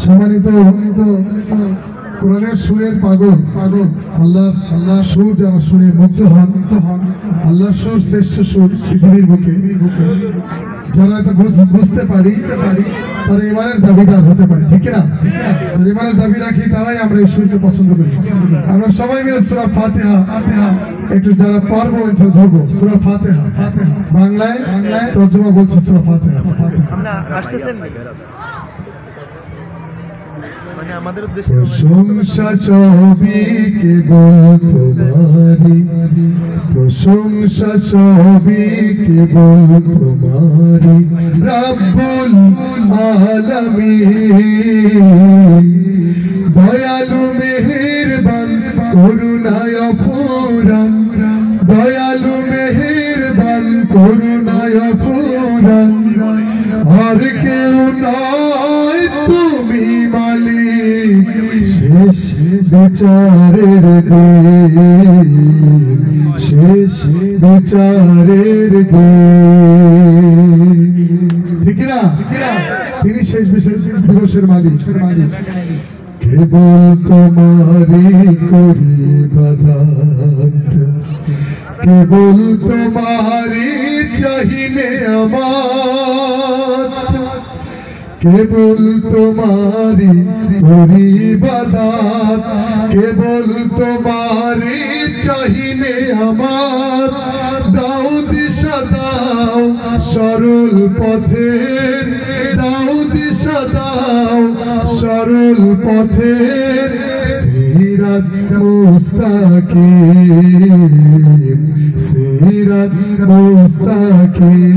সম্মানিত কোরআনের সুরের পাগল আল্লাহ সুর যারা শুনে মুগ্ধ হন আল্লাহর সুর শ্রেষ্ঠ সুর পৃথিবীর বুকে যারা এটা বুঝতে পারি তারা ইমানের দাবিদার হতে পারে, ঠিক না? যারা ইমানের দাবি রাখি তারাই আমরা এই সুরকে পছন্দ করি। আমরা সবাই মিলে সূরা ফাতিহা একটু যারা পারবো ধরবো। সূরা ফাতিহা বাংলায় তর্জমা বলছে সূরা ফাতিহা। প্রশংসা সবই কেবল তোমারি, প্রশংসা সবই কেবল তোমারি রব্বুল আলামিন। দয়ালু মেহেরবান করুণায় অফুরান, দয়ালু মেহেরবান করুণায় অফুরান। আর কেউ নয় তুমি মালিক, শেষ বিচারের দিন, শেষ বিচারের দিন, ঠিক না? তিনি শেষ দিবসের মালিক। কেবল তোমারি করি ইবাদত, কেবল তোমারি চাহিলে আমার, কেবল তোমারি করি ইবাদত, কেবল তোমারি চাহিলে আমার। দাও দিশা দাও সরল পথের, দাও দিশা দাও সরল পথের। সিরাত মুস্তাকিম, সিরাত মুস্তাকিম।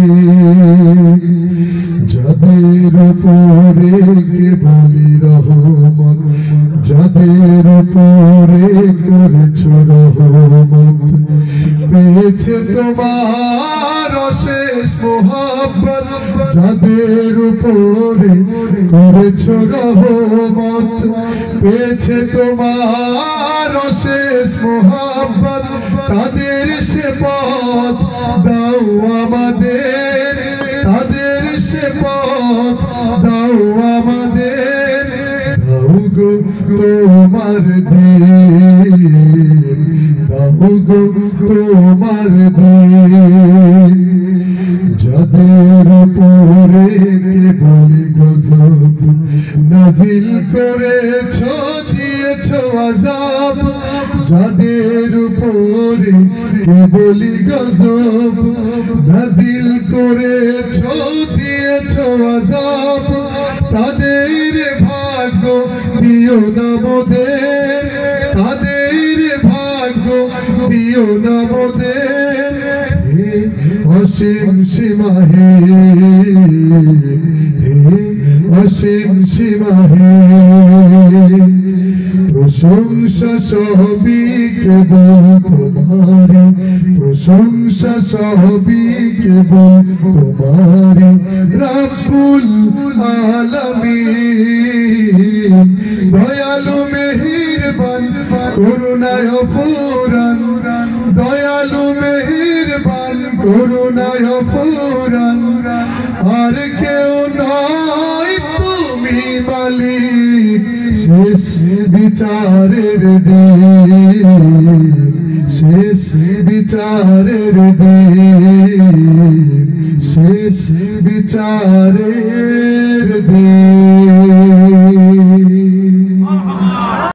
যাদের উপরে কেবলি রহমত, যাদের উপরে করেছ রহমত, পেয়েছে তোমার অশেষ মোহাব্বত। যাদের উপরে করেছ রহমত, পেয়েছে তোমার অশেষ মোহাব্বত। তাদের সে পথ দাও আমাদের, তাদের সে পথ দাও আমাদের। দাও গো তোমার দিন, দাও গো তোমার দিন। যাদের উপরে কেবল গজব নাজিল করেছ, দিয়েছ আযাব। যাদের উপরে কেবল গজব নাজিল করেছ, দিয়েছ আযাব। তাদের ভাগ্য দিও না মোদের, তাদের ভাগ্য দিও না মোদের। অসীম সীমাহে, অসীম সীমাহে। প্রশংসা সবই কেবল তোমারি, প্রশংসা সবই কেবল তোমারি রব্বুল আলামিন। দয়ালু মেহেরবান করুণায় অফুরান, দয়ালু মেহেরবান করুণায় অফুরান। আর কেউ নয় তুমি মালিক, শেষ বিচারের দিন, শেষ বিচারের দিন, শেষ বিচারের